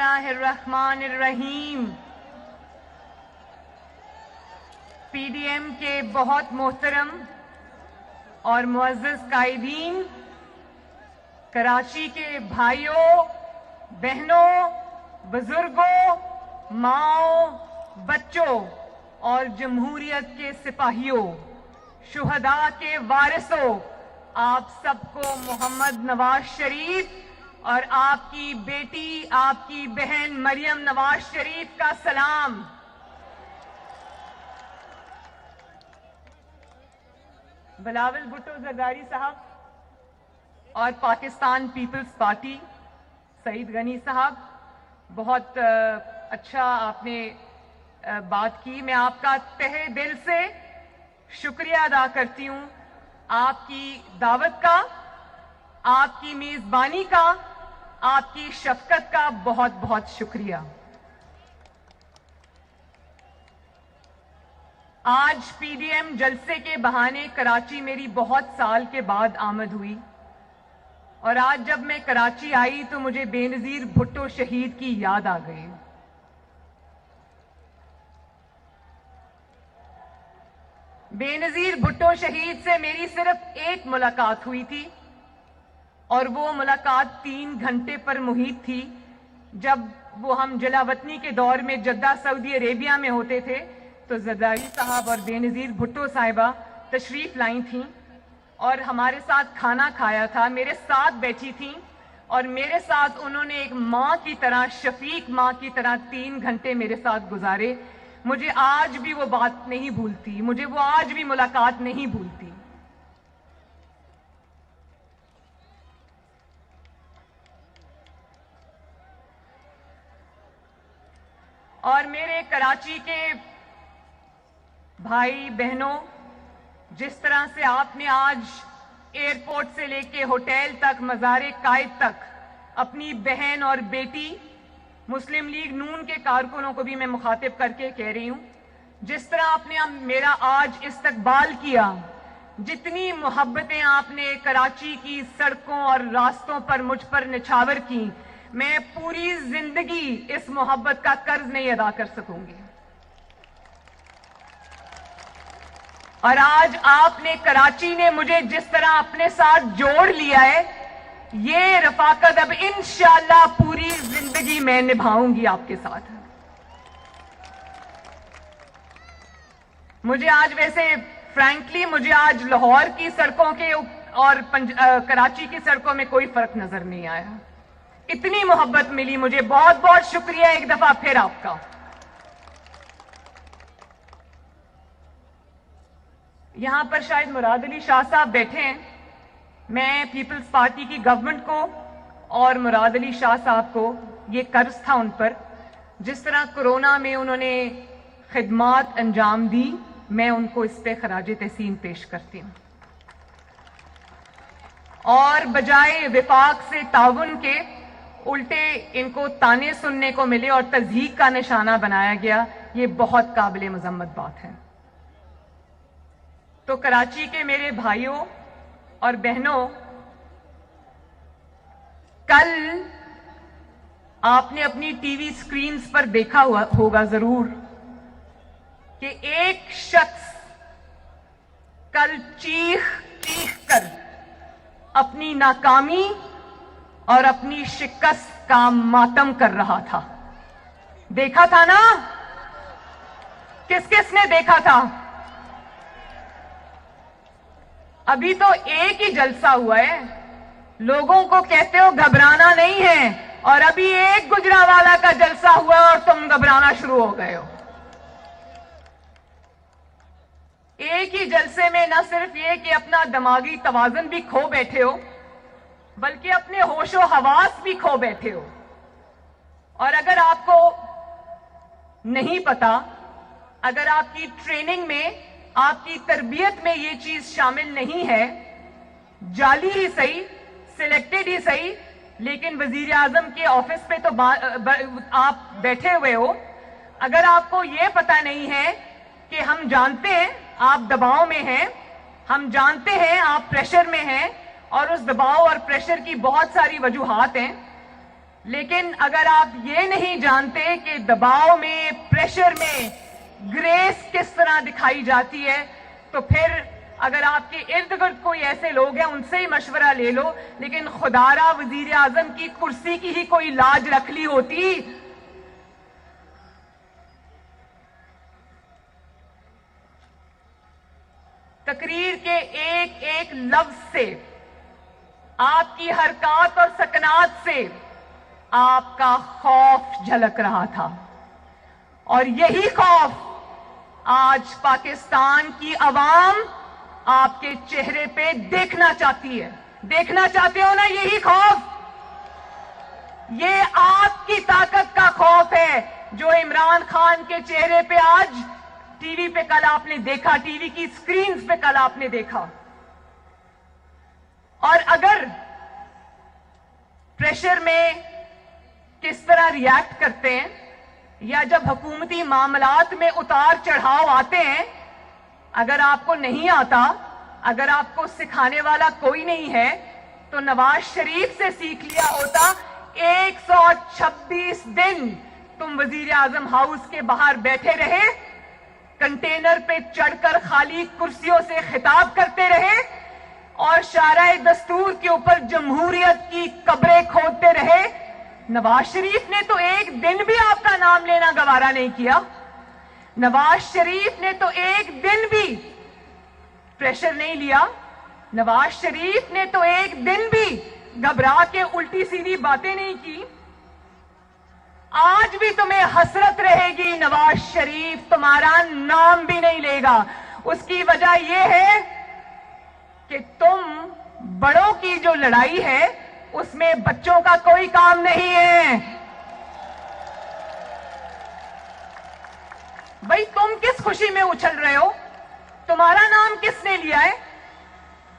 बिस्मिल्लाहिर्रहमानिर्रहीम। पीडीएम के बहुत मोहतरम और मुअज़्ज़ज़ कायदीन, कराची के भाइयों, बहनों, बुजुर्गों, माओ, बच्चों और जमहूरियत के सिपाहियों, शुहदा के वारिसों, आप सबको मोहम्मद नवाज शरीफ और आपकी बेटी, आपकी बहन मरियम नवाज शरीफ का सलाम। बिलावल भुट्टो जरदारी साहब और पाकिस्तान पीपल्स पार्टी सईद गनी साहब, बहुत अच्छा आपने बात की। मैं आपका तहे दिल से शुक्रिया अदा करती हूं, आपकी दावत का, आपकी मेजबानी का, आपकी शफकत का बहुत बहुत शुक्रिया। आज पीडीएम जलसे के बहाने कराची मेरी बहुत साल के बाद आमद हुई और आज जब मैं कराची आई तो मुझे बेनजीर भुट्टो शहीद की याद आ गई। बेनजीर भुट्टो शहीद से मेरी सिर्फ एक मुलाकात हुई थी और वो मुलाकात 3 घंटे पर मुहित थी, जब वो हम जलावतनी के दौर में जद्दा सऊदी अरेबिया में होते थे तो जरदारी साहब और बेनजीर भुट्टो साहिबा तशरीफ लाई थीं और हमारे साथ खाना खाया था, मेरे साथ बैठी थीं और मेरे साथ उन्होंने एक माँ की तरह, शफीक माँ की तरह 3 घंटे मेरे साथ गुजारे। मुझे आज भी वो बात नहीं भूलती, मुझे वो आज भी मुलाकात नहीं भूलती। और मेरे कराची के भाई बहनों, जिस तरह से आपने आज एयरपोर्ट से लेके होटल तक, मज़ारे कायद तक अपनी बहन और बेटी, मुस्लिम लीग नून के कारकुनों को भी मैं मुखातिब करके कह रही हूं, जिस तरह आपने मेरा आज इस्तकबाल किया, जितनी मोहब्बतें आपने कराची की सड़कों और रास्तों पर मुझ पर निछावर की, मैं पूरी जिंदगी इस मोहब्बत का कर्ज नहीं अदा कर सकूंगी। और आज आपने, कराची ने मुझे जिस तरह अपने साथ जोड़ लिया है, ये रफाकत अब इंशाअल्लाह पूरी जिंदगी मैं निभाऊंगी आपके साथ। मुझे आज, वैसे फ्रैंकली, मुझे आज लाहौर की सड़कों के और कराची की सड़कों में कोई फर्क नजर नहीं आया। इतनी मोहब्बत मिली मुझे। बहुत बहुत शुक्रिया एक दफा फिर आपका। यहां पर शायद मुराद अली शाह साहब बैठे हैं। मैं पीपल्स पार्टी की गवर्नमेंट को और मुराद अली शाह साहब को ये कर्ज था उन पर, जिस तरह कोरोना में उन्होंने खिदमात अंजाम दी, मैं उनको इस पे खराजे तहसीन पेश करती हूं। और बजाय विफाक से ताउन के उल्टे इनको ताने सुनने को मिले और तज़हीक का निशाना बनाया गया, ये बहुत काबिल मजम्मत बात है। तो कराची के मेरे भाइयों और बहनों, कल आपने अपनी टीवी स्क्रीन्स पर देखा होगा जरूर कि एक शख्स कल चीख चीख कर अपनी नाकामी और अपनी शिकस्त का मातम कर रहा था। देखा था ना? किस किस ने देखा था? अभी तो एक ही जलसा हुआ है, लोगों को कहते हो घबराना नहीं है, और अभी एक गुजरावाला का जलसा हुआ और तुम घबराना शुरू हो गए हो। एक ही जलसे में न सिर्फ ये कि अपना दिमागी तवाज़ुन भी खो बैठे हो, बल्कि अपने होशो हवास भी खो बैठे हो। और अगर आपको नहीं पता, अगर आपकी ट्रेनिंग में, आपकी तरबियत में ये चीज शामिल नहीं है, जाली ही सही, सिलेक्टेड ही सही, लेकिन वजीर आजम के ऑफिस पे तो आप बैठे हुए हो, अगर आपको ये पता नहीं है कि हम जानते हैं आप दबाव में हैं, हम जानते हैं आप प्रेशर में हैं और उस दबाव और प्रेशर की बहुत सारी वजूहात हैं, لیکن اگر آپ یہ نہیں جانتے کہ دباؤ میں، پریشر میں گریس کس طرح دکھائی جاتی ہے، تو پھر اگر آپ کے ارد گرد کوئی ایسے لوگ ہیں ان سے ہی مشورہ لے لو. لیکن خدارا وزیر اعظم کی کرسی کی ہی کوئی لاج رکھ لی ہوتی. تقریر کے ایک ایک لفظ سے، آپ کی حرکات اور سکنات سے آپ کا خوف جھلک رہا تھا، اور یہی خوف آج پاکستان کی عوام آپ کے چہرے پہ دیکھنا چاہتی ہے. دیکھنا چاہتے ہو نا یہی خوف؟ یہ آپ کی طاقت کا خوف ہے جو عمران خان کے چہرے پہ آج ٹی وی پہ کل آپ نے دیکھا، ٹی وی کی سکرینز پہ کل آپ نے دیکھا. اور اگر پریشر میں کس طرح ریاکٹ کرتے ہیں، یا جب حکومتی معاملات میں اتار چڑھاؤ آتے ہیں، اگر آپ کو نہیں آتا، اگر آپ کو سکھانے والا کوئی نہیں ہے، تو نواز شریف سے سیکھ لیا ہوتا. 126 دن تم وزیر اعظم ہاؤس کے باہر بیٹھے رہے، کنٹینر پہ چڑھ کر خالی کرسیوں سے خطاب کرتے رہے، اور شارع دستور کے اوپر جمہوریت کی قبریں کھودتے رہے. نواز شریف نے تو ایک دن بھی آپ کا نام لینا گوارا نہیں کیا. نواز شریف نے تو ایک دن بھی پریشر نہیں لیا. نواز شریف نے تو ایک دن بھی گھبرا کے الٹی سیدھی باتیں نہیں کی. آج بھی تمہیں حسرت رہے گی، نواز شریف تمہارا نام بھی نہیں لے گا. اس کی وجہ یہ ہے کہ تم بڑوں کی جو لڑائی ہے اس میں بچوں کا کوئی کام نہیں ہے. بھائی تم کس خوشی میں اچھل رہے ہو؟ تمہارا نام کس نے لیا ہے؟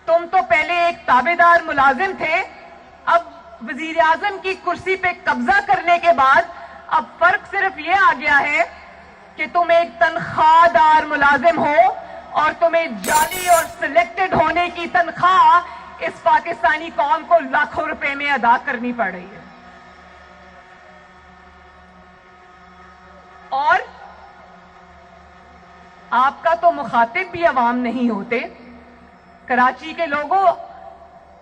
تم تو پہلے ایک تابع دار ملازم تھے، اب وزیر اعظم کی کرسی پہ قبضہ کرنے کے بعد اب فرق صرف یہ آ گیا ہے کہ تم ایک تنخواہ دار ملازم ہو، اور تمہیں جعلی اور سلیکٹڈ ہونے کی تنخواہ اس پاکستانی قوم کو لاکھوں روپے میں ادا کرنی پڑ رہی ہے. اور آپ کا تو مخاطب بھی عوام نہیں ہوتے. کراچی کے لوگوں،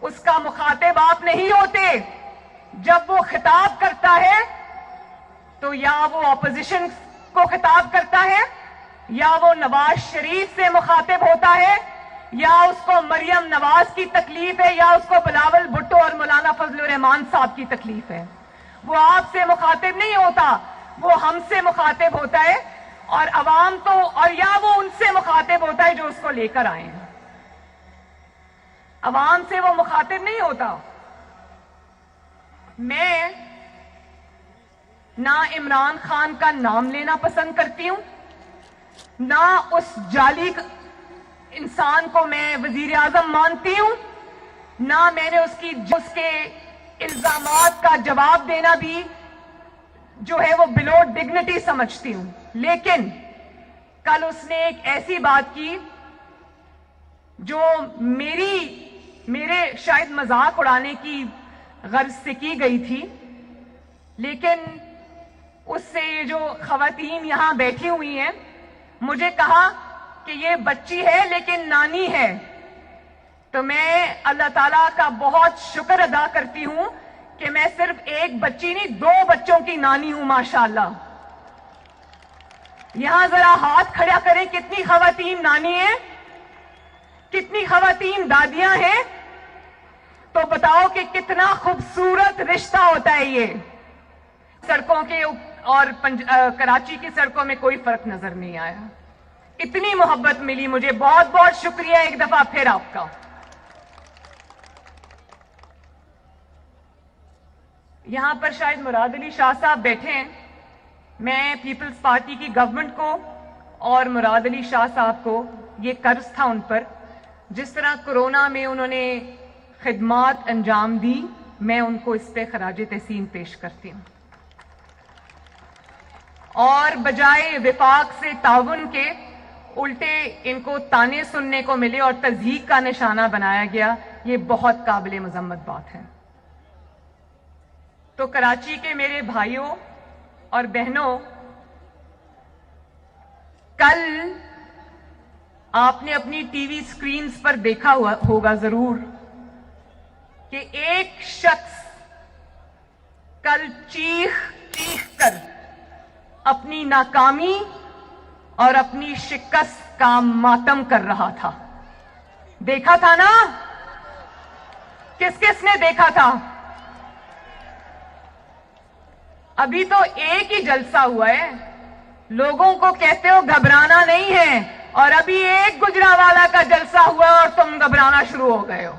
اس کا مخاطب آپ نہیں ہوتے. جب وہ خطاب کرتا ہے تو یا وہ اپوزیشن کو خطاب کرتا ہے، یا وہ نواز شریف سے مخاطب ہوتا ہے، یا اس کو مریم نواز کی تکلیف ہے، یا اس کو بلاول بھٹو اور مولانا فضل الرحمان صاحب کی تکلیف ہے. وہ آپ سے مخاطب نہیں ہوتا، وہ ہم سے مخاطب ہوتا ہے. اور عوام تو، اور یا وہ ان سے مخاطب ہوتا ہے جو اس کو لے کر آئے ہیں. عوام سے وہ مخاطب نہیں ہوتا. میں نہ عمران خان کا نام لینا پسند کرتی ہوں، نہ اس جعلی انسان کو میں وزیر اعظم مانتی ہوں، نہ میں نے اس کے الزامات کا جواب دینا بھی جو ہے وہ بلو ڈگنیٹی سمجھتی ہوں. لیکن کل اس نے ایک ایسی بات کی جو میرے شاید مذاق اڑانے کی غرض سے کی گئی تھی. لیکن اس سے یہ جو خواتین یہاں بیٹھی ہوئی ہیں، مجھے کہا کہ یہ بچی ہے لیکن نانی ہے. تو میں اللہ تعالیٰ کا بہت شکر ادا کرتی ہوں کہ میں صرف ایک بچی نہیں، 2 بچوں کی نانی ہوں ماشاءاللہ. یہاں ذرا ہاتھ کھڑا کریں، کتنی خواتین نانی ہیں، کتنی خواتین دادیاں ہیں؟ تو بتاؤ کہ کتنا خوبصورت رشتہ ہوتا ہے یہ. سڑکوں کے اور کراچی کی سڑکوں میں کوئی فرق نظر نہیں آیا. اتنی محبت ملی مجھے. بہت بہت شکریہ ایک دفعہ پھر آپ کا. یہاں پر شاید مراد علی شاہ صاحب بیٹھے ہیں. میں پیپلز پارٹی کی گورنمنٹ کو اور مراد علی شاہ صاحب کو یہ قرض تھا ان پر، جس طرح کورونا میں انہوں نے خدمات انجام دی، میں ان کو اس پہ خراج تحسین پیش کرتی ہوں. اور بجائے وفاق سے تعاون کے الٹے ان کو تانے سننے کو ملے اور تضحیک کا نشانہ بنایا گیا، یہ بہت قابل مذمت بات ہے. تو کراچی کے میرے بھائیوں اور بہنوں، کل آپ نے اپنی ٹی وی سکرینز پر دیکھا ہوگا ضرور کہ ایک شخص کل چیخ چیخ کر اپنی ناکامی اور اپنی شکست کا ماتم کر رہا تھا. دیکھا تھا نا؟ کس کس نے دیکھا تھا؟ ابھی تو ایک ہی جلسہ ہوا ہے، لوگوں کو کہتے ہو گھبرانا نہیں ہے، اور ابھی ایک گجرانوالہ کا جلسہ ہوا اور تم گھبرانا شروع ہو گئے ہو.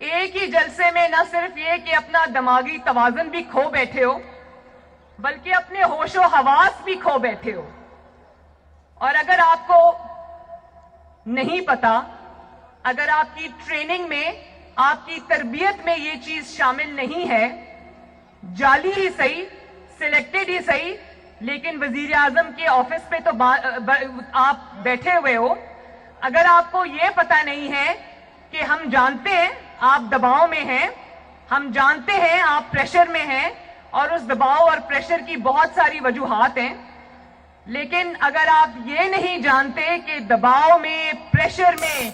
ایک ہی جلسے میں نہ صرف یہ کہ اپنا دماغی توازن بھی کھو بیٹھے ہو، بلکہ اپنے ہوش و حواس بھی کھو بیٹھے ہو. اور اگر آپ کو نہیں پتا، اگر آپ کی ٹریننگ میں، آپ کی تربیت میں یہ چیز شامل نہیں ہے، جعلی ہی صحیح، سلیکٹڈ ہی صحیح، لیکن وزیر اعظم کے آفس پہ تو آپ بیٹھے ہوئے ہو، اگر آپ کو یہ پتا نہیں ہے کہ ہم جانتے ہیں آپ دباؤ میں ہیں، ہم جانتے ہیں آپ پریشر میں ہیں، اور اس دباؤ اور پریشر کی بہت ساری وجوہات ہیں، لیکن اگر آپ یہ نہیں جانتے کہ دباؤ میں، پریشر میں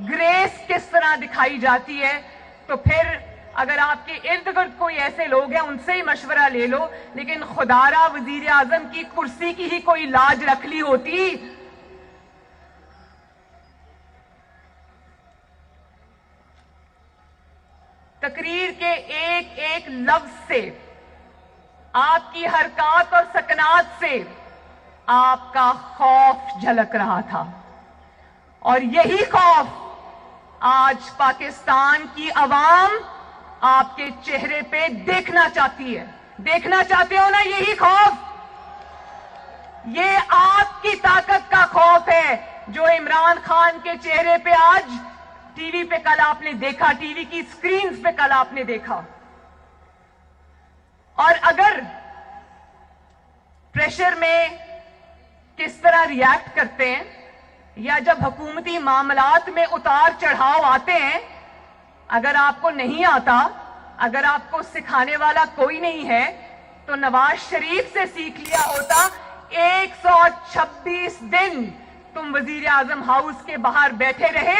گریس کس طرح دکھائی جاتی ہے، تو پھر اگر آپ کے ارد گرد کوئی ایسے لوگ ہیں ان سے ہی مشورہ لے لو. لیکن خدارا وزیر اعظم کی کرسی کی ہی کوئی لاج رکھ لی ہوتی. تقریر کے ایک ایک لفظ سے، آپ کی حرکات اور سکنات سے آپ کا خوف جھلک رہا تھا، اور یہی خوف آج پاکستان کی عوام آپ کے چہرے پہ دیکھنا چاہتی ہے. دیکھنا چاہتے ہو نا یہی خوف؟ یہ آپ کی طاقت کا خوف ہے جو عمران خان کے چہرے پہ آج ٹی وی پہ کل آپ نے دیکھا، ٹی وی کی سکرینز پہ کل آپ نے دیکھا. اور اگر پریشر میں کس طرح ریاکٹ کرتے ہیں، یا جب حکومتی معاملات میں اتار چڑھاؤ آتے ہیں، اگر آپ کو نہیں آتا، اگر آپ کو سکھانے والا کوئی نہیں ہے، تو نواز شریف سے سیکھ لیا ہوتا. 126 دن تم وزیر اعظم ہاؤس کے باہر بیٹھے رہے،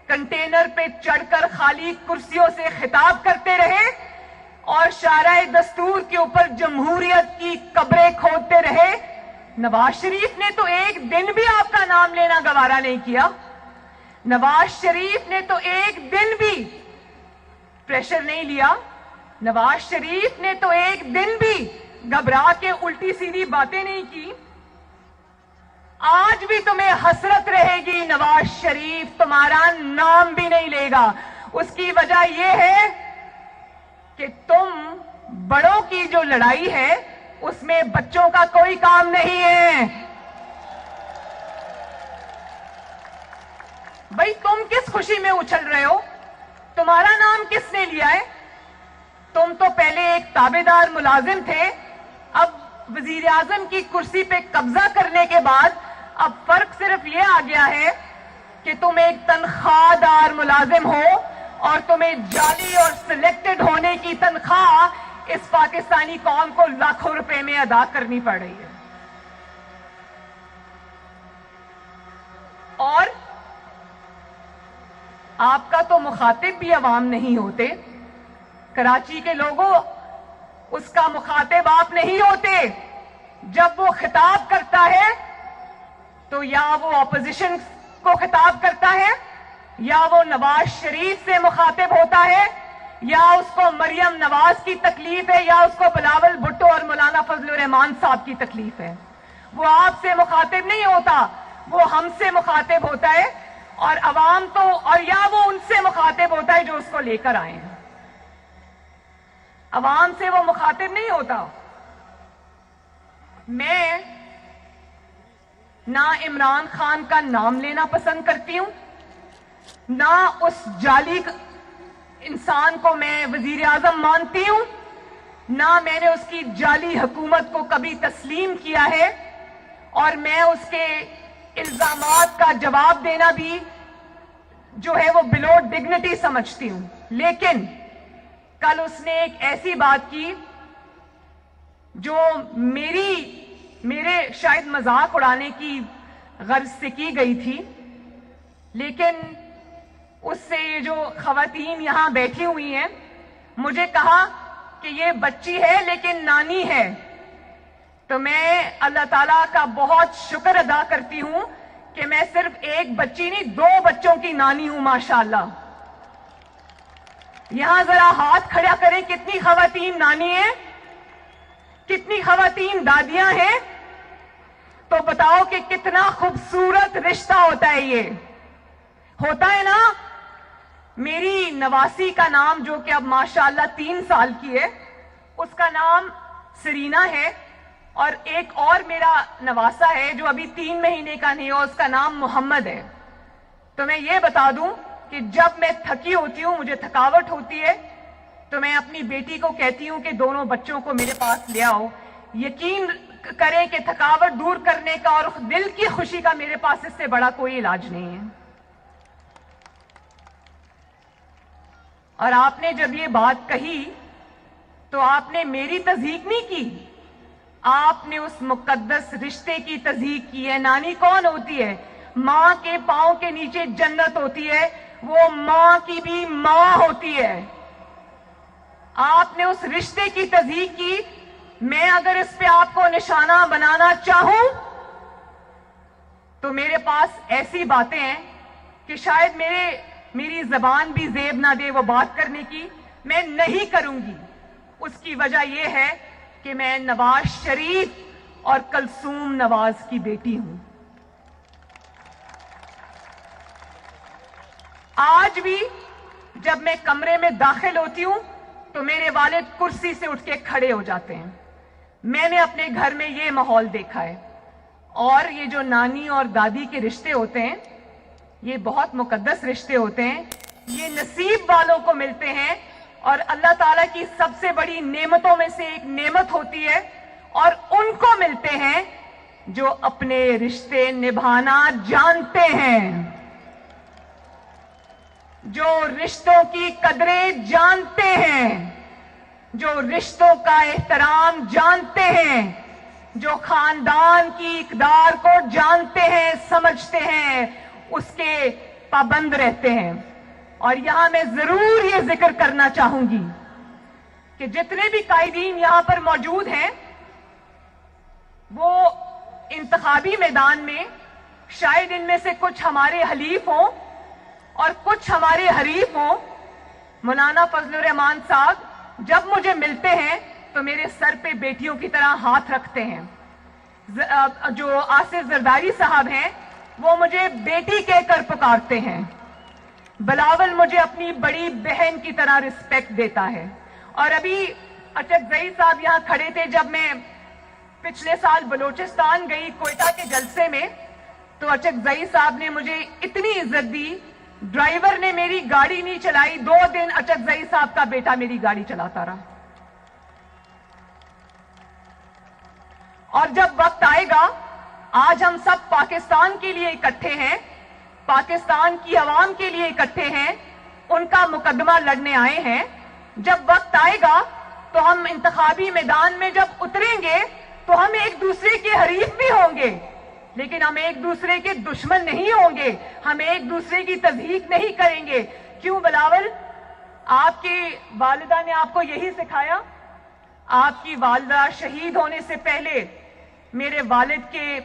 کنٹینر پہ چڑھ کر خالی کرسیوں سے خطاب کرتے رہے، اور شارع دستور کے اوپر جمہوریت کی قبریں کھودتے رہے. نواز شریف نے تو ایک دن بھی آپ کا نام لینا گوارا نہیں کیا. نواز شریف نے تو ایک دن بھی پریشر نہیں لیا. نواز شریف نے تو ایک دن بھی گھبرا کے الٹی سیدھی باتیں نہیں کی. آج بھی تمہیں حسرت رہے گی، نواز شریف تمہارا نام بھی نہیں لے گا. اس کی وجہ یہ ہے کہ تم بڑوں کی جو لڑائی ہے اس میں بچوں کا کوئی کام نہیں ہے. بھائی تم کس خوشی میں اچھل رہے ہو؟ تمہارا نام کس نے لیا ہے؟ تم تو پہلے ایک تابعدار ملازم تھے، اب وزیر اعظم کی کرسی پہ قبضہ کرنے کے بعد اب فرق صرف یہ آ گیا ہے کہ تم ایک تنخواہ دار ملازم ہو، اور تمہیں جعلی اور سلیکٹڈ ہونے کی تنخواہ اس پاکستانی قوم کو لاکھوں روپے میں ادا کرنی پڑ رہی ہے. اور آپ کا تو مخاطب بھی عوام نہیں ہوتے. کراچی کے لوگوں، اس کا مخاطب آپ نہیں ہوتے. جب وہ خطاب کرتا ہے تو یا وہ اپوزیشن کو خطاب کرتا ہے، یا وہ نواز شریف سے مخاطب ہوتا ہے، یا اس کو مریم نواز کی تکلیف ہے، یا اس کو بلاول بھٹو اور مولانا فضل الرحمان صاحب کی تکلیف ہے. وہ آپ سے مخاطب نہیں ہوتا، وہ ہم سے مخاطب ہوتا ہے. اور عوام تو، اور یا وہ ان سے مخاطب ہوتا ہے جو اس کو لے کر آئے ہیں. عوام سے وہ مخاطب نہیں ہوتا. میں نہ عمران خان کا نام لینا پسند کرتی ہوں، نہ اس جعلی انسان کو میں وزیر اعظم مانتی ہوں، نہ میں نے اس کی جعلی حکومت کو کبھی تسلیم کیا ہے، اور میں اس کے الزامات کا جواب دینا بھی जो है वो बिलो डिग्निटी समझती हूं, लेकिन कल उसने एक ऐसी बात की जो मेरे शायद मजाक उड़ाने की गर्ज से की गई थी, लेकिन उससे ये जो खवातीन यहां बैठी हुई हैं, मुझे कहा कि ये बच्ची है लेकिन नानी है। तो मैं अल्लाह ताला का बहुत शुक्र अदा करती हूं कि मैं सिर्फ एक बच्ची नहीं, 2 बच्चों की नानी हूं माशाअल्लाह। यहां जरा हाथ खड़ा करें, कितनी खवातीन नानी हैं, कितनी खवातीन दादियां हैं। तो बताओ कि कितना खूबसूरत रिश्ता होता है ये, होता है ना। मेरी नवासी का नाम, जो कि अब माशाअल्लाह 3 साल की है, उसका नाम सरीना है, और एक और मेरा नवासा है जो अभी 3 महीने का नहीं है, उसका नाम मोहम्मद है। तो मैं ये बता दूं कि जब मैं थकी होती हूं, मुझे थकावट होती है, तो मैं अपनी बेटी को कहती हूं कि दोनों बच्चों को मेरे पास ले आओ। यकीन करें कि थकावट दूर करने का और दिल की खुशी का मेरे पास इससे बड़ा कोई इलाज नहीं है। और आपने जब ये बात कही तो आपने मेरी तज़हीक नहीं की, आपने उस मुकद्दस रिश्ते की तज़हीक की है। नानी कौन होती है? मां के पांव के नीचे जन्नत होती है, वो मां की भी मां होती है। आपने उस रिश्ते की तज़हीक की। मैं अगर इस पे आपको निशाना बनाना चाहूं तो मेरे पास ऐसी बातें हैं कि शायद मेरी जबान भी जेब ना दे वो बात करने की, मैं नहीं करूंगी। उसकी वजह यह है कि मैं नवाज शरीफ और कलसूम नवाज की बेटी हूं। आज भी जब मैं कमरे में दाखिल होती हूं तो मेरे वालिद कुर्सी से उठ के खड़े हो जाते हैं। मैंने अपने घर में ये माहौल देखा है। और ये जो नानी और दादी के रिश्ते होते हैं, ये बहुत मुकद्दस रिश्ते होते हैं। ये नसीब वालों को मिलते हैं, और अल्लाह ताला की सबसे बड़ी नेमतों में से एक नेमत होती है, और उनको मिलते हैं जो अपने रिश्ते निभाना जानते हैं, जो रिश्तों की कदरें जानते हैं, जो रिश्तों का एहतराम जानते हैं, जो खानदान की इकदार को जानते हैं, समझते हैं, उसके पाबंद रहते हैं। और यहां मैं जरूर ये जिक्र करना चाहूंगी कि जितने भी कायदीन यहां पर मौजूद हैं, वो इंतखाबी मैदान में शायद इनमें से कुछ हमारे हलीफ हों और कुछ हमारे हरीफ हों। मौलाना फजलुर रहमान साहब जब मुझे मिलते हैं तो मेरे सर पे बेटियों की तरह हाथ रखते हैं। जो आसिफ जरदारी साहब हैं, वो मुझे बेटी कहकर पुकारते हैं। बिलावल मुझे अपनी बड़ी बहन की तरह रिस्पेक्ट देता है। और अभी अचकजई साहब यहां खड़े थे जब मैं पिछले साल बलोचिस्तान गई कोयटा के जलसे में, तो अचकजई साहब ने मुझे इतनी इज्जत दी, ड्राइवर ने मेरी गाड़ी नहीं चलाई। 2 दिन अचकजई साहब का बेटा मेरी गाड़ी चलाता रहा। और जब वक्त आएगा, आज हम सब पाकिस्तान के लिए इकट्ठे हैं, पाकिस्तान की आवाम के लिए इकट्ठे हैं, उनका मुकदमा लड़ने आए हैं। जब वक्त आएगा तो हम इंतखाबी मैदान में जब उतरेंगे तो हम एक दूसरे के हरीफ भी होंगे, लेकिन हम एक दूसरे के दुश्मन नहीं होंगे, हम एक दूसरे की तज़हीक नहीं करेंगे। क्यों बिलावल? आपकी वालिदा ने आपको यही सिखाया? आपकी वालिदा शहीद होने से पहले मेरे वालिद के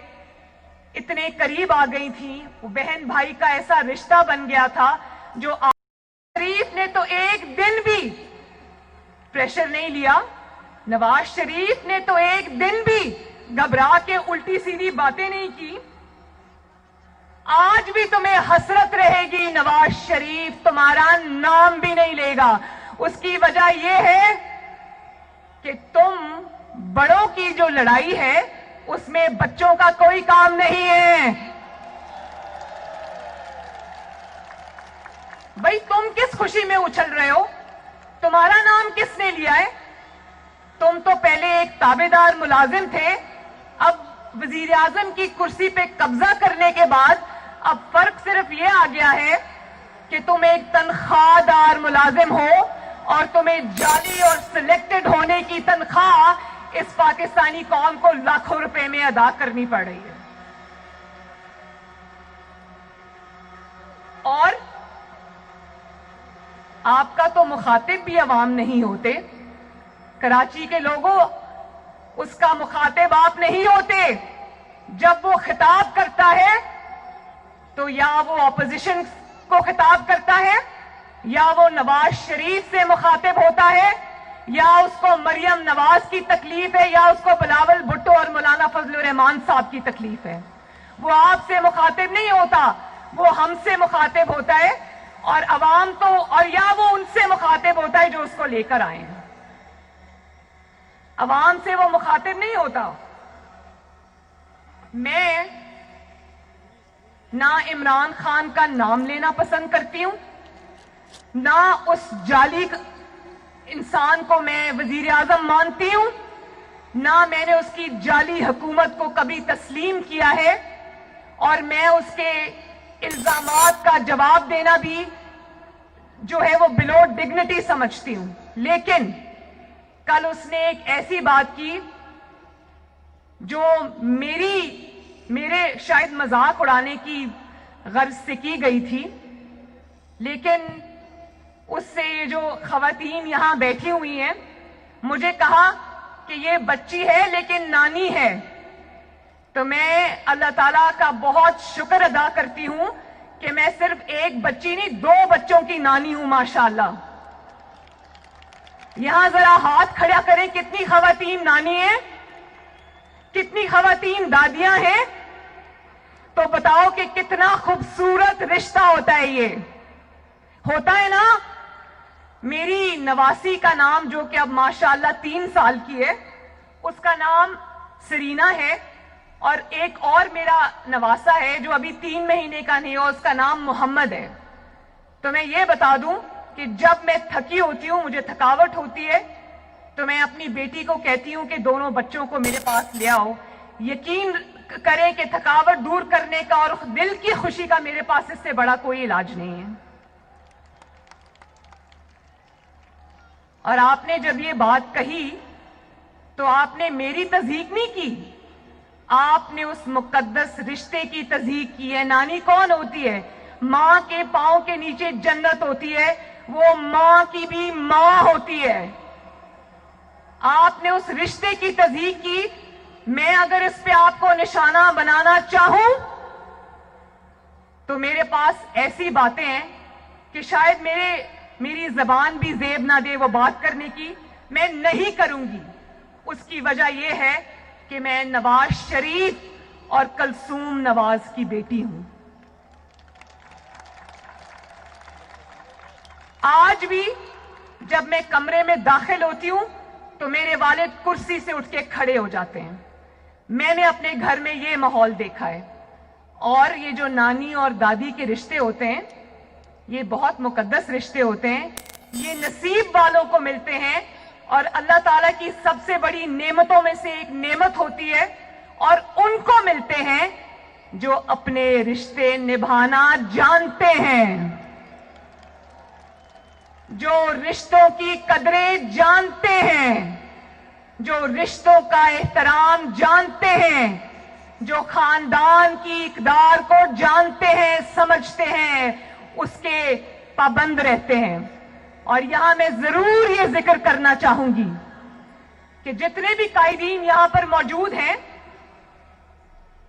इतने करीब आ गई थी, वो बहन भाई का ऐसा रिश्ता बन गया था, जो शरीफ ने तो एक दिन भी प्रेशर नहीं लिया, नवाज शरीफ ने तो एक दिन भी घबरा के उल्टी सीधी बातें नहीं की। आज भी तुम्हें हसरत रहेगी, नवाज शरीफ तुम्हारा नाम भी नहीं लेगा। उसकी वजह यह है कि तुम बड़ों की जो लड़ाई है उसमें बच्चों का कोई काम नहीं है। भाई तुम किस खुशी में उछल रहे हो? तुम्हारा नाम किसने लिया है? तुम तो पहले एक ताबेदार मुलाजिम थे, अब वजीर आजम की कुर्सी पे कब्जा करने के बाद अब फर्क सिर्फ ये आ गया है کہ تم ایک تنخواہ دار ملازم ہو اور تمہیں جعلی اور سلیکٹڈ ہونے کی تنخواہ اس پاکستانی قوم کو لاکھوں روپے میں ادا کرنی پڑ رہی ہے. اور آپ کا تو مخاطب بھی عوام نہیں ہوتے. کراچی کے لوگوں اس کا مخاطب آپ نہیں ہوتے. جب وہ خطاب کرتا ہے تو یا وہ اپوزیشن کو خطاب کرتا ہے یا وہ نواز شریف سے مخاطب ہوتا ہے یا اس کو مریم نواز کی تکلیف ہے یا اس کو بلاول بھٹو اور مولانا فضل الرحمان صاحب کی تکلیف ہے. وہ آپ سے مخاطب نہیں ہوتا, وہ ہم سے مخاطب ہوتا ہے. اور عوام تو اور یا وہ ان سے مخاطب ہوتا ہے جو اس کو لے کر آئے ہیں. عوام سے وہ مخاطب نہیں ہوتا. میں نہ عمران خان کا نام لینا پسند کرتی ہوں, نہ اس جعلی انسان کو میں وزیر اعظم مانتی ہوں, نہ میں نے اس کی جعلی حکومت کو کبھی تسلیم کیا ہے, اور میں اس کے الزامات کا جواب دینا بھی جو ہے وہ بلو ڈگنیٹی سمجھتی ہوں. لیکن کل اس نے ایک ایسی بات کی جو میرے شاید مذاق اڑانے کی غرض سے کی گئی تھی, لیکن اس سے یہ جو خواتین یہاں بیٹھی ہوئی ہیں مجھے کہا کہ یہ بچی ہے لیکن نانی ہے. تو میں اللہ تعالیٰ کا بہت شکر ادا کرتی ہوں کہ میں صرف ایک بچی نہیں 2 بچوں کی نانی ہوں ماشاءاللہ. یہاں ذرا ہاتھ کھڑا کریں, کتنی خواتین نانی ہیں, کتنی خواتین دادیاں ہیں, تو بتاؤ کہ کتنا خوبصورت رشتہ ہوتا ہے. یہ ہوتا ہے نا. میری نواسی کا نام جو کہ اب ماشاءاللہ 3 سال کی ہے, اس کا نام سرینا ہے, اور ایک اور میرا نواسا ہے جو ابھی 3 مہینے کا نہیں ہو, اس کا نام محمد ہے. تو میں یہ بتا دوں کہ جب میں تھکی ہوتی ہوں, مجھے تھکاوٹ ہوتی ہے, تو میں اپنی بیٹی کو کہتی ہوں کہ دونوں بچوں کو میرے پاس لے آؤ. یقین کریں کہ تھکاوٹ دور کرنے کا اور دل کی خوشی کا میرے پاس اس سے بڑا کوئی علاج نہیں ہے. اور آپ نے جب یہ بات کہی تو آپ نے میری تصدیق نہیں کی, آپ نے اس مقدس رشتے کی تصدیق کی ہے. نانی کون ہوتی ہے؟ ماں کے پاؤں کے نیچے جنت ہوتی ہے, وہ ماں کی بھی ماں ہوتی ہے. آپ نے اس رشتے کی تصدیق کی. میں اگر اس پہ آپ کو نشانہ بنانا چاہوں تو میرے پاس ایسی باتیں ہیں کہ شاید میری زبان بھی زیب نہ دے وہ بات کرنے کی. میں نہیں کروں گی. اس کی وجہ یہ ہے کہ میں نواز شریف اور کلثوم نواز کی بیٹی ہوں. آج بھی جب میں کمرے میں داخل ہوتی ہوں تو میرے والد کرسی سے اٹھ کے کھڑے ہو جاتے ہیں. میں نے اپنے گھر میں یہ ماحول دیکھا ہے. اور یہ جو نانی اور دادی کے رشتے ہوتے ہیں یہ بہت مقدس رشتے ہوتے ہیں. یہ نصیب والوں کو ملتے ہیں, اور اللہ تعالیٰ کی سب سے بڑی نعمتوں میں سے ایک نعمت ہوتی ہے, اور ان کو ملتے ہیں جو اپنے رشتے نبھانا جانتے ہیں, جو رشتوں کی قدریں جانتے ہیں, جو رشتوں کا احترام جانتے ہیں, جو خاندان کی اقدار کو جانتے ہیں, سمجھتے ہیں, اس کے پابند رہتے ہیں. اور یہاں میں ضرور یہ ذکر کرنا چاہوں گی کہ جتنے بھی قائدین یہاں پر موجود ہیں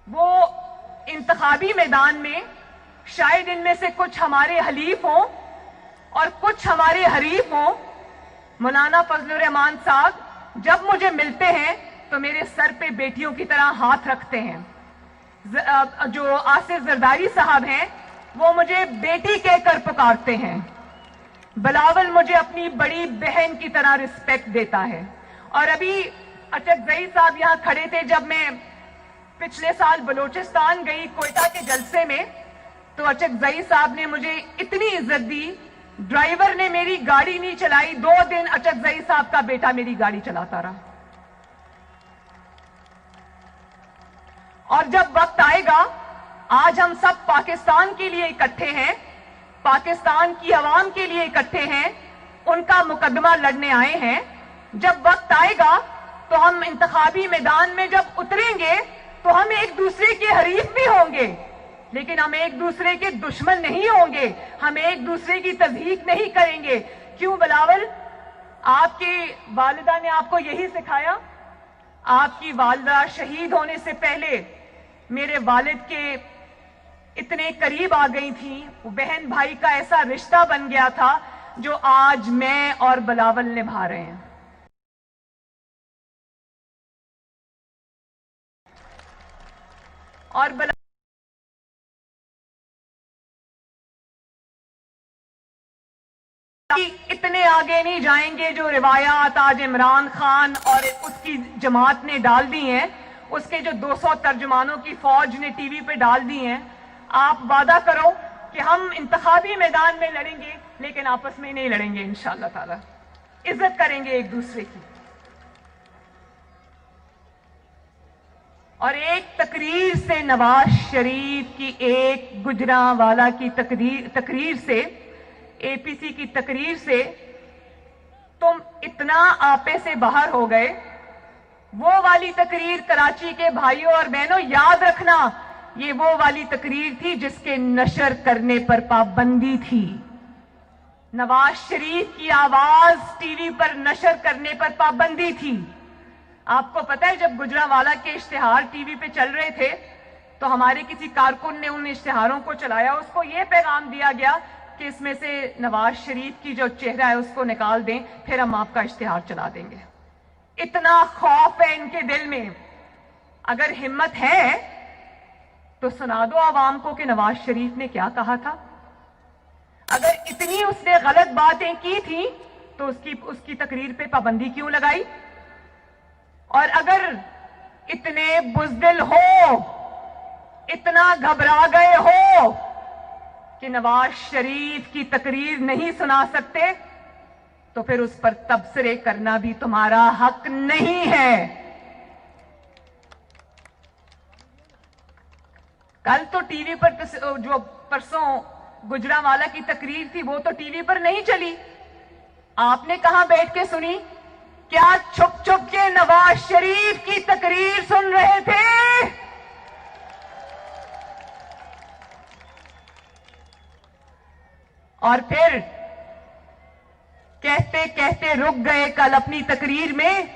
وہ انتخابی میدان میں شاید ان میں سے کچھ ہمارے حلیف ہوں اور کچھ ہمارے حریف ہوں. مولانا فضل الرحمان صاحب جب مجھے ملتے ہیں تو میرے سر پہ بیٹیوں کی طرح ہاتھ رکھتے ہیں. جو آصف زرداری صاحب ہیں وہ مجھے بیٹی کہہ کر پکارتے ہیں. بلاول مجھے اپنی بڑی بہن کی طرح رسپیکٹ دیتا ہے. اور ابھی اچک زئی صاحب یہاں کھڑے تھے جب میں پچھلے سال بلوچستان گئی کوئٹہ کے جلسے میں, تو اچک زئی صاحب نے مجھے اتنی عزت دی. ڈرائیور نے میری گاڑی نہیں چلائی, 2 دن اچک زئی صاحب کا بیٹا میری گاڑی چلاتا رہا. اور جب وقت آئے گا, آج ہم سب پاکستان کے لیے اکٹھے ہیں, पाकिस्तान की आवाम के लिए इकट्ठे हैं, उनका मुकदमा लड़ने आए हैं। जब वक्त आएगा तो हम इंतखाबी मैदान में जब उतरेंगे तो हम एक दूसरे के हरीफ भी होंगे, लेकिन हम एक दूसरे के दुश्मन नहीं होंगे, हम एक दूसरे की तज़हीक नहीं करेंगे। क्यों बिलावल? आपकी वालिदा ने आपको यही सिखाया? आपकी वालिदा शहीद होने से पहले मेरे वालिद के इतने करीब आ गई थी, वो बहन भाई का ऐसा रिश्ता बन गया था जो आज मैं और बिलावल निभा रहे हैं। और इतने आगे नहीं जाएंगे जो रिवायात आज इमरान खान और उसकी जमात ने डाल दी हैं, उसके जो 200 तर्जुमानों की फौज ने टीवी पे डाल दी हैं। आप वादा करो कि हम इंतखाबी मैदान में लड़ेंगे, लेकिन आपस में नहीं लड़ेंगे इंशाअल्लाह ताला, इज्जत करेंगे एक दूसरे की। और एक तकरीर से, नवाज शरीफ की एक गुजरांवाला की तकरीर से, एपीसी की तकरीर से तुम इतना आपे से बाहर हो गए। वो वाली तकरीर कराची के भाइयों और बहनों याद रखना, ये वो वाली तकरीर थी जिसके नशर करने पर पाबंदी थी। नवाज शरीफ की आवाज टीवी पर नशर करने पर पाबंदी थी। आपको पता है जब गुजरांवाला के इश्तिहार टीवी पे चल रहे थे तो हमारे किसी कारकुन ने उन इश्तिहारों को चलाया, उसको यह पैगाम दिया गया कि इसमें से नवाज शरीफ की जो चेहरा है उसको निकाल दें, फिर हम आपका इश्तिहार चला देंगे। इतना खौफ है इनके दिल में। अगर हिम्मत है तो सुना दो आवाम को कि नवाज शरीफ ने क्या कहा था। अगर इतनी उसने गलत बातें की थी तो उसकी तकरीर पे पाबंदी क्यों लगाई? और अगर इतने बुज़दिल हो, इतना घबरा गए हो कि नवाज शरीफ की तकरीर नहीं सुना सकते, तो फिर उस पर तबसरे करना भी तुम्हारा हक नहीं है। कल तो टीवी पर जो परसों गुजरांवाला की तकरीर थी वो तो टीवी पर नहीं चली, आपने कहां बैठ के सुनी? क्या छुप छुप के नवाज शरीफ की तकरीर सुन रहे थे? और फिर कहते कहते रुक गए कल अपनी तकरीर में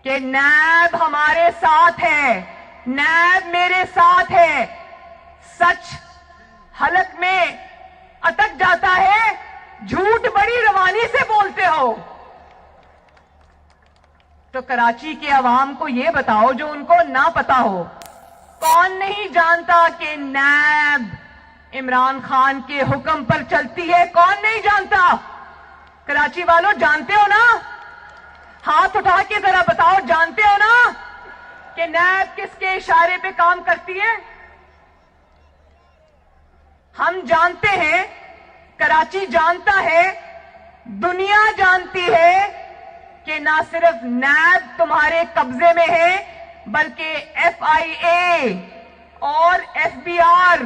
कि नैब हमारे साथ है, नैब मेरे साथ है। सच हलक में अटक जाता है, झूठ बड़ी रवानी से बोलते हो। तो कराची के अवाम को यह बताओ जो उनको ना पता हो, कौन नहीं जानता कि नैब इमरान खान के हुक्म पर चलती है? कौन नहीं जानता? कराची वालों जानते हो ना? हाथ उठा के जरा बताओ, जानते हो ना कि नैब किसके इशारे पे काम करती है? हम जानते हैं, कराची जानता है, दुनिया जानती है कि ना सिर्फ नैब तुम्हारे कब्जे में है, बल्कि एफआईए और एफबीआर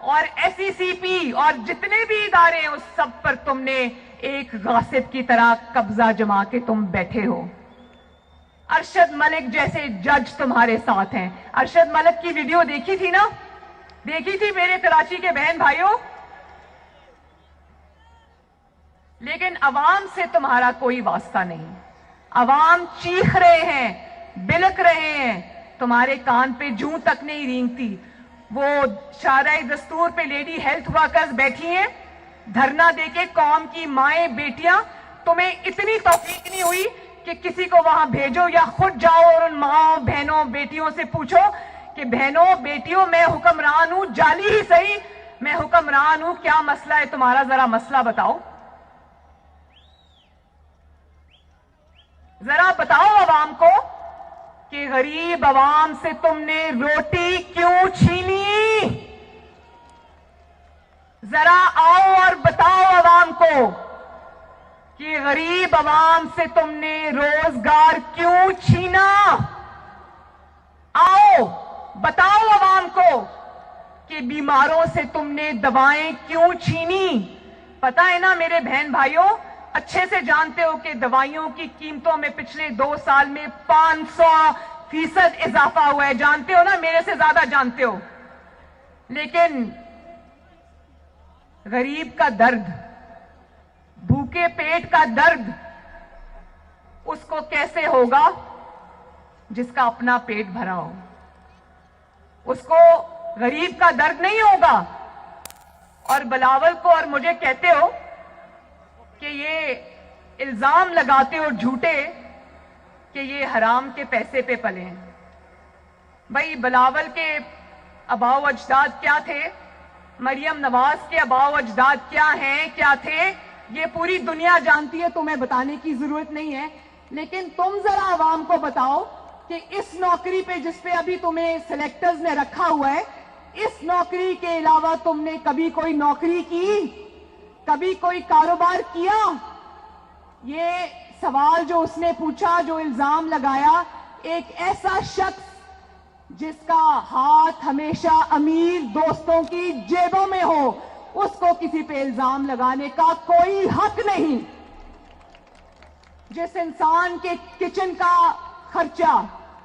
और एसईसीपी और जितने भी इदारे हैं उस सब पर तुमने एक गासिब की तरह कब्जा जमा के तुम बैठे हो। अरशद मलिक जैसे जज तुम्हारे साथ हैं। अरशद मलिक की वीडियो देखी थी ना? देखी थी मेरे कराची के बहन भाइयों? लेकिन अवाम से तुम्हारा कोई वास्ता नहीं। अवाम चीख रहे हैं, बिलक रहे हैं, तुम्हारे कान पे जूं तक नहीं रेंगती। वो शाराए दस्तूर पे लेडी हेल्थ वर्कर्स बैठी हैं धरना देके, कौम की माएं बेटियां, तुम्हें इतनी तौफीक नहीं हुई कि किसी को वहां भेजो या खुद जाओ और उन माओ बहनों बेटियों से पूछो कि बहनों बेटियों मैं हुक्मरान हूं, जाली ही सही मैं हुक्मरान हूं, क्या मसला है तुम्हारा, जरा मसला बताओ। जरा बताओ अवाम को कि गरीब अवाम से तुमने रोटी क्यों छीनी? जरा आओ और बताओ अवाम को कि गरीब अवाम से तुमने रोजगार क्यों छीना? आओ बताओ अवाम को کہ بیماروں سے تم نے دوائیں کیوں چھینی؟ پتا ہے نا میرے بہن بھائیوں، اچھے سے جانتے ہو کہ دوائیوں کی قیمتوں میں پچھلے 2 سال میں 500% اضافہ ہوا ہے. جانتے ہو نا، میرے سے زیادہ جانتے ہو. لیکن غریب کا درد، بھوکے پیٹ کا درد اس کو کیسے ہوگا جس کا اپنا پیٹ بھرا ہو؟ اس کو غریب کا درد نہیں ہوگا. اور بلاول کو اور مجھے کہتے ہو کہ یہ الزام لگاتے ہو جھوٹے کہ یہ حرام کے پیسے پہ پلے ہیں. بھائی بلاول کے آباء و اجداد کیا تھے؟ مریم نواز کے آباء و اجداد کیا ہیں، کیا تھے؟ یہ پوری دنیا جانتی ہے، تمہیں بتانے کی ضرورت نہیں ہے. لیکن تم ذرا عوام کو بتاؤ کہ اس نوکری پہ جس پہ ابھی تمہیں سلیکٹرز نے رکھا ہوا ہے، اس نوکری کے علاوہ تم نے کبھی کوئی نوکری کی؟ کبھی کوئی کاروبار کیا؟ یہ سوال جو اس نے پوچھا، جو الزام لگایا، ایک ایسا شخص جس کا ہاتھ ہمیشہ امیر دوستوں کی جیبوں میں ہو، اس کو کسی پہ الزام لگانے کا کوئی حق نہیں. جس انسان کے کچن کا خرچہ،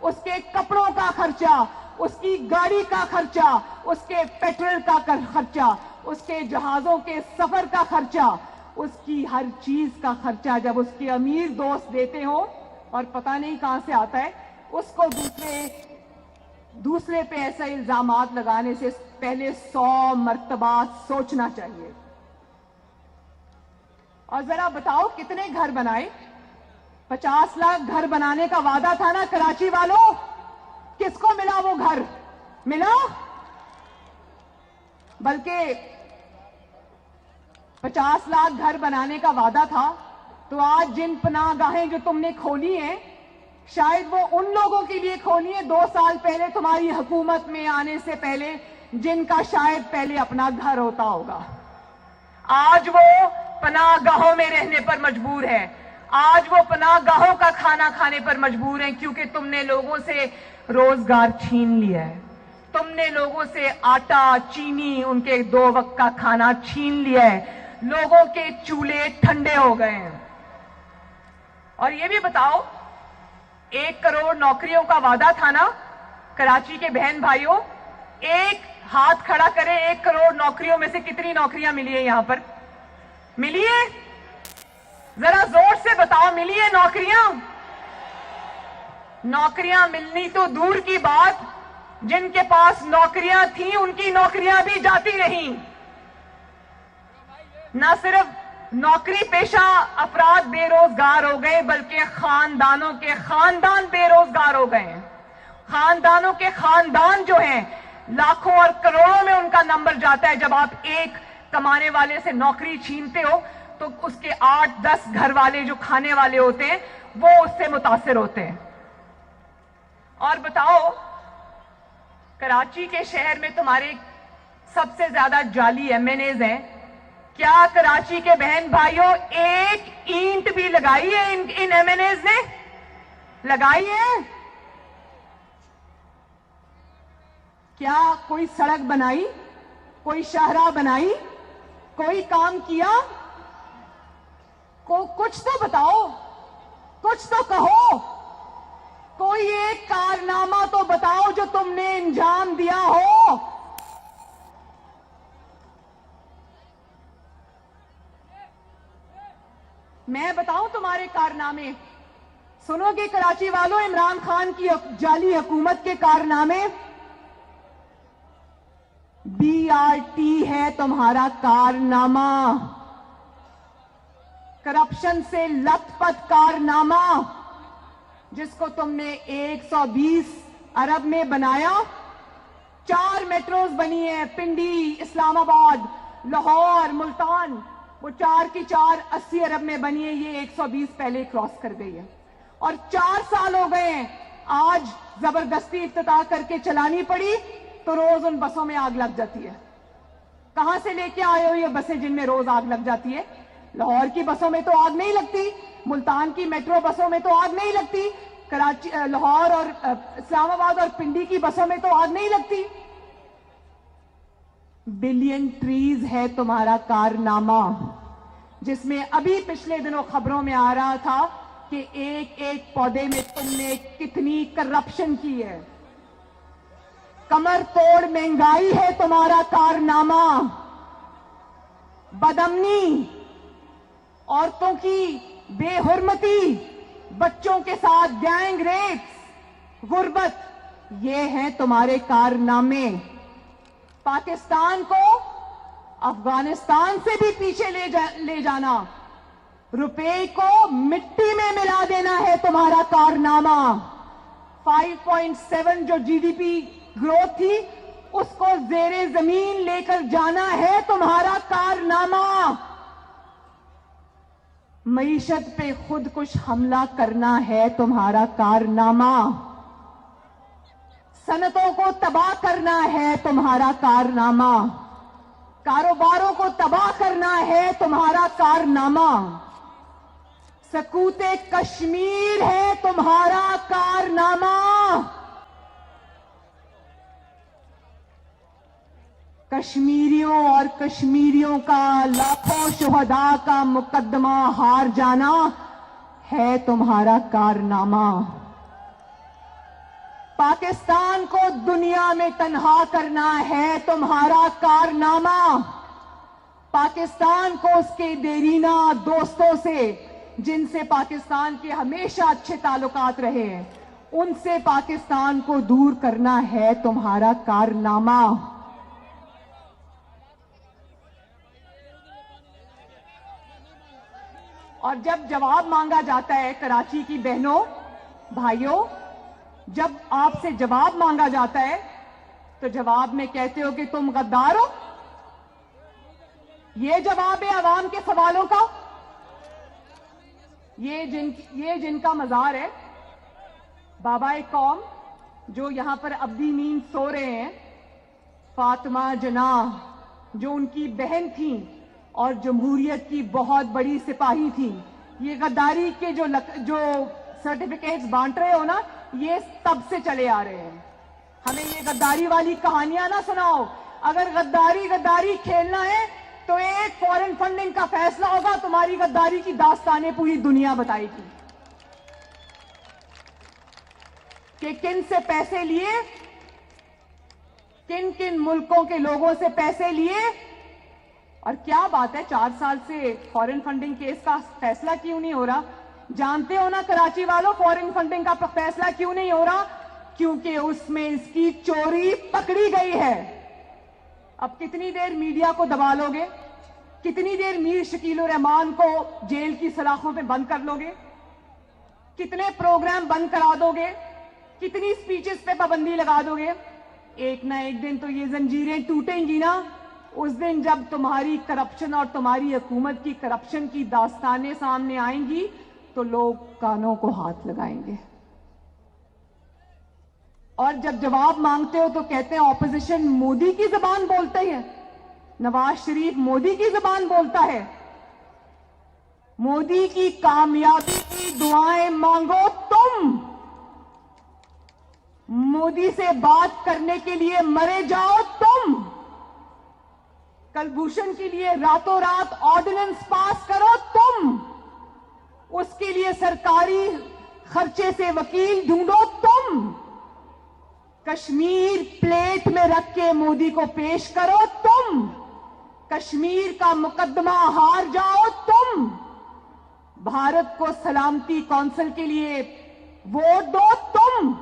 اس کے کپڑوں کا خرچہ، اس کی گاڑی کا خرچہ، اس کے پیٹرول کا خرچہ، اس کے جہازوں کے سفر کا خرچہ، اس کی ہر چیز کا خرچہ جب اس کے امیر دوست دیتے ہوں اور پتہ نہیں کہاں سے آتا ہے، اس کو دوسرے پہ ایسے الزامات لگانے سے پہلے 100 مرتبہ سوچنا چاہیے. اور ذرا بتاؤ کتنے گھر بنائے؟ 50 لاکھ گھر بنانے کا وعدہ تھا نا کراچی والوں، کس کو ملا وہ گھر؟ ملا؟ بلکہ 50 لاکھ گھر بنانے کا وعدہ تھا تو آج جن پناہ گاہیں جو تم نے کھولی ہیں، شاید وہ ان لوگوں کے لیے کھولی ہیں 2 سال پہلے تمہاری حکومت میں آنے سے پہلے، جن کا شاید پہلے اپنا گھر ہوتا ہوگا. آج وہ پناہ گاہوں میں رہنے پر مجبور ہے، آج وہ پناہ گاہوں کا کھانا کھانے پر مجبور ہیں، کیونکہ تم نے لوگوں سے روزگار چھین لیا ہے. تم نے لوگوں سے آٹا، چینی، ان کے 2 وقت کا کھانا چھین لیا ہے. لوگوں کے چولہے ٹھنڈے ہو گئے ہیں. اور یہ بھی بتاؤ، 1 کروڑ نوکریوں کا وعدہ تھا نا کراچی کے بہن بھائیوں؟ ایک ہاتھ کھڑا کرے، 1 کروڑ نوکریوں میں سے کتنی نوکریاں ملی ہیں یہاں پر؟ ملی ہے؟ ذرا زور سے بتاؤ، ملی ہے نوکریاں؟ نوکریاں ملنی تو دور کی بات، جن کے پاس نوکریاں تھیں ان کی نوکریاں بھی جاتی رہیں. نہ صرف نوکری پیشہ افراد بے روزگار ہو گئے، بلکہ خاندانوں کے خاندان بے روزگار ہو گئے ہیں. خاندانوں کے خاندان جو ہیں، لاکھوں اور کروڑوں میں ان کا نمبر جاتا ہے. جب آپ ایک کمانے والے سے نوکری چھینتے ہو تو اس کے 8-10 گھر والے جو کھانے والے ہوتے ہیں وہ اس سے متاثر ہوتے ہیں. اور بتاؤ، کراچی کے شہر میں تمہارے سب سے زیادہ جعلی MNAs ہیں. کیا کراچی کے بہن بھائیوں ایک اینٹ بھی لگائی ہے ان MNAs نے؟ لگائی ہے؟ کیا کوئی سڑک بنائی؟ کوئی شاہراہ بنائی؟ کوئی کام کیا؟ کچھ تو بتاؤ، کچھ تو کہو. کوئی ایک کارنامہ تو بتاؤ جو تم نے انجام دیا ہو. میں بتاؤں تمہارے کارنامے؟ سنو گے کراچی والوں، عمران خان کی جعلی حکومت کے کارنامے؟ BRT ہے تمہارا کارنامہ، کرپشن سے لت پت کارنامہ، جس کو تم نے 120 ارب میں بنایا. 4 میٹروز بنی ہیں، پنڈی، اسلام آباد، لاہور، ملتان. وہ 4 کی 4 80 ارب میں بنی ہے. یہ 120 پہلے کراس کر گئی ہے. اور 4 سال ہو گئے ہیں. آج زبردستی افتتاح کر کے چلانی پڑی تو روز ان بسوں میں آگ لگ جاتی ہے. کہاں سے لے کے آئے ہو یہ بسیں جن میں روز آگ لگ جاتی ہے؟ لاہور کی بسوں میں تو آگ نہیں لگتی، ملتان کی میٹرو بسوں میں تو آگ نہیں لگتی، کراچی، لاہور اور اسلام آباد اور پنڈی کی بسوں میں تو آگ نہیں لگتی. बिलियन ट्रीज है तुम्हारा कारनामा, जिसमें अभी पिछले दिनों खबरों में आ रहा था कि एक एक पौधे में तुमने कितनी करप्शन की है। कमर तोड़ महंगाई है तुम्हारा कारनामा, बदअमनी, औरतों की बेहुरमती, बच्चों के साथ गैंग रेप्स, गुर्बत, ये हैं तुम्हारे कारनामे। पाकिस्तान को अफगानिस्तान से भी पीछे ले जाना, रुपए को मिट्टी में मिला देना है तुम्हारा कारनामा। 5.7 जो जीडीपी ग्रोथ थी उसको जेरे जमीन लेकर जाना है तुम्हारा कारनामा। मईशत पे खुदकुश हमला करना है तुम्हारा कारनामा। सनतों को तबाह करना है तुम्हारा कारनामा। कारोबारों को तबाह करना है तुम्हारा कारनामा। सकूते कश्मीर है तुम्हारा कारनामा। कश्मीरियों और कश्मीरियों का लाखों शुहदा का मुकदमा हार जाना है तुम्हारा कारनामा। पाकिस्तान को दुनिया में तन्हा करना है तुम्हारा कारनामा। पाकिस्तान को उसके देरीना दोस्तों से, जिनसे पाकिस्तान के हमेशा अच्छे ताल्लुकात रहे हैं, उनसे पाकिस्तान को दूर करना है तुम्हारा कारनामा। और जब जवाब मांगा जाता है कराची की बहनों भाइयों, जब आपसे जवाब मांगा जाता है तो जवाब में कहते हो कि तुम गद्दार हो। ये जवाब है अवाम के सवालों का। ये जिनका मजार है, बाबा कौम, जो यहां पर अब्दी नींद सो रहे हैं, फातिमा जना, जो उनकी बहन थी और जमहूरियत की बहुत बड़ी सिपाही थी, ये गद्दारी के जो सर्टिफिकेट्स बांट रहे हो ना, ये तब से चले आ रहे हैं। हमें ये गद्दारी वाली कहानियां ना सुनाओ। अगर गद्दारी खेलना है तो एक फॉरेन फंडिंग का फैसला होगा, तुम्हारी गद्दारी की दास्तानें पूरी दुनिया बताएगी कि किन से पैसे लिए, किन किन मुल्कों के लोगों से पैसे लिए। और क्या बात है, 4 साल से फॉरेन फंडिंग केस का फैसला क्यों नहीं हो रहा? जानते हो ना कराची वालों, फॉरेन फंडिंग का फैसला क्यों नहीं हो रहा? क्योंकि उसमें इसकी चोरी पकड़ी गई है। अब कितनी देर मीडिया को दबा लोगे? कितनी देर मीर शकील उर रहमान को जेल की सलाखों पे बंद कर लोगे? कितने प्रोग्राम बंद करा दोगे? कितनी स्पीचेस पे पाबंदी लगा दोगे? एक ना एक दिन तो ये जंजीरें टूटेंगी ना। उस दिन जब तुम्हारी करप्शन और तुम्हारी हुकूमत की करप्शन की दास्तानें सामने आएंगी तो लोग कानों को हाथ लगाएंगे। और जब जवाब मांगते हो तो कहते हैं ऑपोजिशन मोदी की जबान बोलते हैं, नवाज शरीफ मोदी की जबान बोलता है। मोदी की कामयाबी की दुआएं मांगो तुम। मोदी से बात करने के लिए मरे जाओ तुम। कलभूषण के लिए रातों रात ऑर्डिनेंस पास करो तुम। उसके लिए सरकारी खर्चे से वकील ढूंढो तुम। कश्मीर प्लेट में रख के मोदी को पेश करो तुम। कश्मीर का मुकदमा हार जाओ तुम। भारत को सलामती कौंसिल के लिए वोट दो तुम।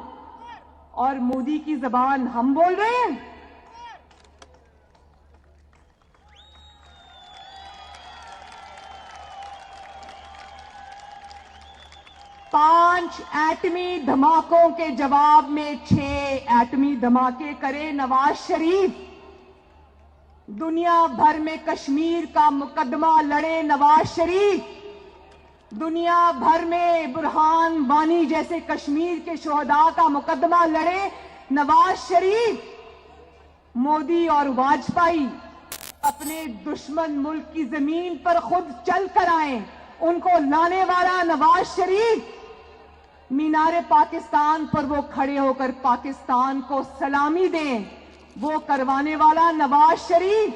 और मोदी की जबान हम बोल रहे हैं। पांच एटमी धमाकों के जवाब में 6 एटमी धमाके करे नवाज शरीफ। दुनिया भर में कश्मीर का मुकदमा लड़े नवाज शरीफ। दुनिया भर में बुरहान वानी जैसे कश्मीर के शोहदा का मुकदमा लड़े नवाज शरीफ। मोदी और वाजपेयी अपने दुश्मन मुल्क की जमीन पर खुद चल कर आए, उनको लाने वाला नवाज शरीफ। मीनारे पाकिस्तान पर वो खड़े होकर पाकिस्तान को सलामी दें, वो करवाने वाला नवाज शरीफ,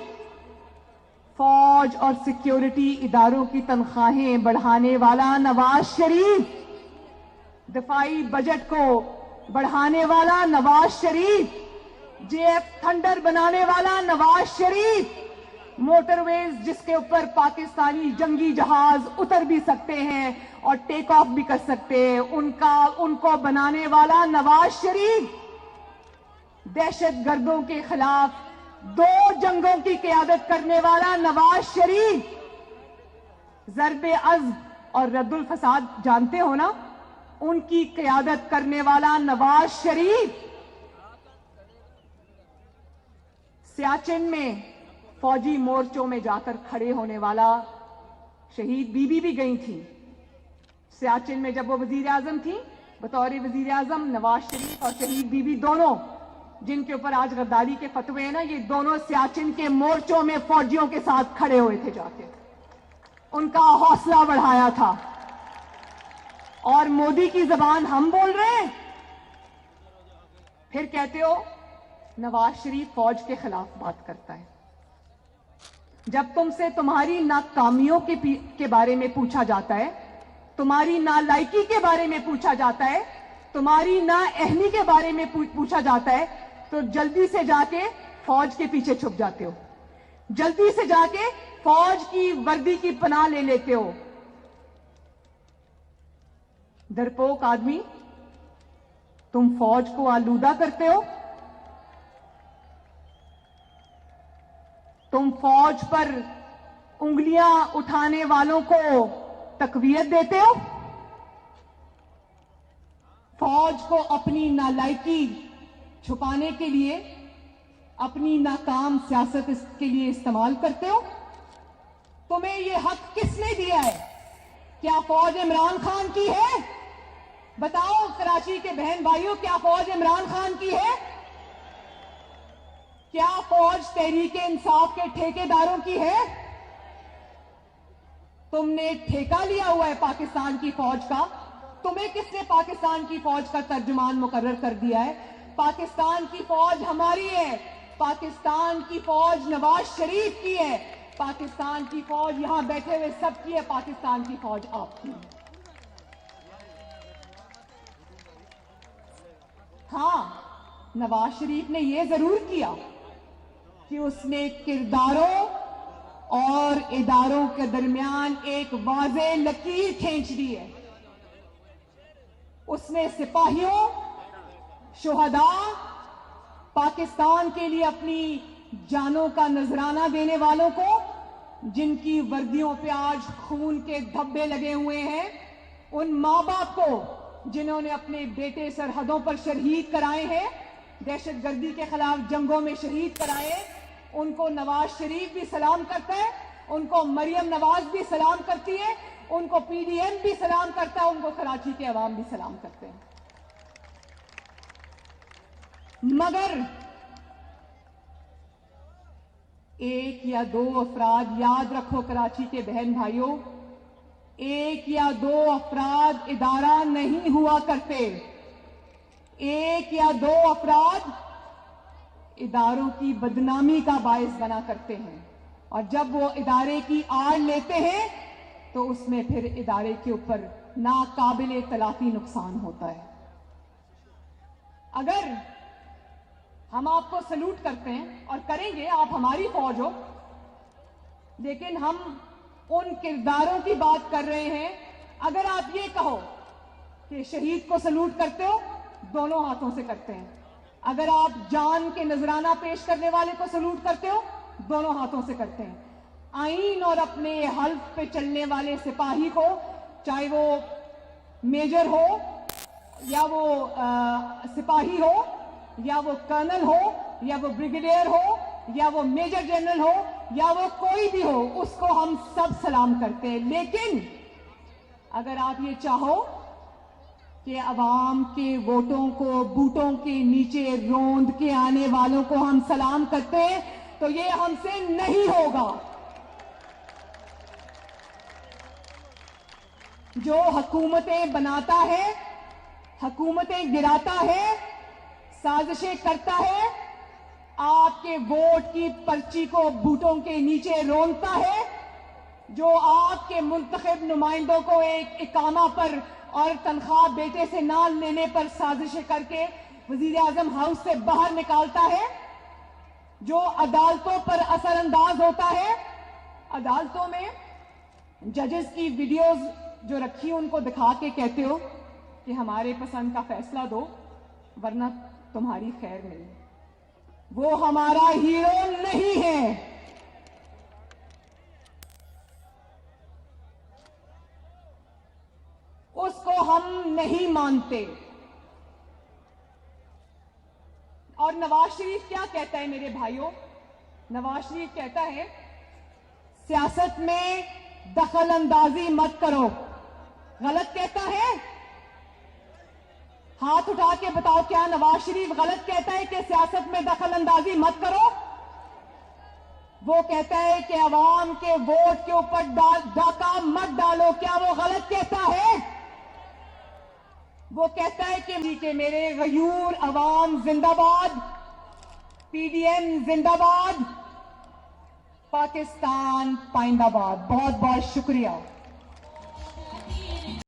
फौज और सिक्योरिटी इदारों की तनख्वाहें बढ़ाने वाला नवाज शरीफ, दिफाई बजट को बढ़ाने वाला नवाज शरीफ, जेएफ थंडर बनाने वाला नवाज शरीफ, मोटरवेज जिसके ऊपर पाकिस्तानी जंगी जहाज उतर भी सकते हैं और टेक ऑफ भी कर सकते हैं, उनको बनाने वाला नवाज शरीफ, दहशत गर्दों के खिलाफ 2 जंगों की क़यादत करने वाला नवाज शरीफ, ज़रबे अज़्म और रद्दुल फसाद जानते हो ना, उनकी क़यादत करने वाला नवाज शरीफ, सियाचिन में फौजी मोर्चों में जाकर खड़े होने वाला, शहीद बीबी भी गई थी सियाचिन में जब वो वजीर आजम थी, बतौर वजीर आजम नवाज शरीफ और शहीद बीबी दोनों, जिनके ऊपर आज गद्दारी के फतवे हैं ना, ये दोनों सियाचिन के मोर्चों में फौजियों के साथ खड़े हुए थे जाके, उनका हौसला बढ़ाया था। और मोदी की जबान हम बोल रहे हैं, फिर कहते हो नवाज शरीफ फौज के खिलाफ बात करता है। जब तुमसे तुम्हारी नाकामियों के बारे में पूछा जाता है, तुम्हारी नालायकी के बारे में पूछा जाता है, तुम्हारी नाअहली के बारे में पूछा जाता है, तो जल्दी से जाके फौज के पीछे छुप जाते हो, जल्दी से जाके फौज की वर्दी की पनाह ले लेते हो। डरपोक आदमी, तुम फौज को आलूदा करते हो, तुम फौज पर उंगलियां उठाने वालों को तकवीयत देते हो, फौज को अपनी नालायकी छुपाने के लिए, अपनी नाकाम सियासत के लिए इस्तेमाल करते हो। तुम्हें यह हक किसने दिया है? क्या फौज इमरान खान की है? बताओ कराची के बहन भाइयों, क्या फौज इमरान खान की है? क्या फौज तहरीके इंसाफ के ठेकेदारों की है? तुमने ठेका लिया हुआ है पाकिस्तान की फौज का। तुम्हें किसने पाकिस्तान की फौज का तर्जुमान मुकर्रर कर दिया है? पाकिस्तान की फौज हमारी है, पाकिस्तान की फौज नवाज शरीफ की है, पाकिस्तान की फौज यहां बैठे हुए सबकी है, पाकिस्तान की फौज आपकी है। हां, नवाज शरीफ ने यह जरूर किया कि उसने किरदारों और इदारों के दरमियान एक वाज़ेह लकीर खींच दी है। उसने सिपाहियों, शुहदा, पाकिस्तान के लिए अपनी जानों का नजराना देने वालों को, जिनकी वर्दियों पे आज खून के धब्बे लगे हुए हैं, उन मां बाप को जिन्होंने अपने बेटे सरहदों पर शहीद कराए हैं, दहशतगर्दी के खिलाफ जंगों में शहीद कराए, उनको नवाज शरीफ भी सलाम करता है, उनको मरियम नवाज भी सलाम करती है, उनको पीडीएम भी सलाम करता है, उनको कराची के अवाम भी सलाम करते हैं। मगर एक या दो अफराद, याद रखो कराची के बहन भाइयों, एक या दो अफराद इदारा नहीं हुआ करते। एक या दो अफराद इदारों की बदनामी का बायस बना करते हैं, और जब वो इदारे की आड़ लेते हैं तो उसमें फिर इदारे के ऊपर नाकाबिले तलाफी नुकसान होता है। अगर हम आपको सलूट करते हैं और करेंगे, आप हमारी फौज हो, लेकिन हम उन किरदारों की बात कर रहे हैं। अगर आप ये कहो कि शहीद को सलूट करते हो, दोनों हाथों से करते हैं। अगर आप जान के नजराना पेश करने वाले को सलूट करते हो, दोनों हाथों से करते हैं। आईन और अपने हल्फ पे चलने वाले सिपाही को, चाहे वो मेजर हो या वो सिपाही हो या वो कर्नल हो या वो ब्रिगेडियर हो या वो मेजर जनरल हो या वो कोई भी हो, उसको हम सब सलाम करते हैं। लेकिन अगर आप ये चाहो कि अवाम के वोटों को बूटों के नीचे रोंद के आने वालों को हम सलाम करते हैं, तो ये हमसे नहीं होगा। जो हुकूमतें बनाता है, हुकूमतें गिराता है, साजिशें करता है, आपके वोट की पर्ची को बूटों के नीचे रोनता है, जो आपके मुंतखब नुमाइंदों को एक इकामा पर और तनख्वाह बेटे से ना लेने पर साजिशें करके वजीर आजम हाउस से बाहर निकालता है, जो अदालतों पर असरअंदाज होता है। अदालतों में जजेस की वीडियोस जो रखी उनको दिखा के कहते हो कि हमारे पसंद का फैसला दो वरना तुम्हारी खैर नहीं। वो हमारा हीरो नहीं है। उसको हम नहीं मानते। और नवाज शरीफ क्या कहता है मेरे भाइयों? नवाज शरीफ कहता है सियासत में दखल अंदाजी मत करो। गलत कहता है? हाथ उठा के बताओ, क्या नवाज शरीफ गलत कहता है कि सियासत में दखल अंदाजी मत करो? वो कहता है कि अवाम के वोट के ऊपर डाका मत डालो, क्या वो गलत कहता है? वो कहता है कि मेरे गयूर अवाम जिंदाबाद, पीडीएम जिंदाबाद, पाकिस्तान पाइंदाबाद। बहुत बहुत शुक्रिया।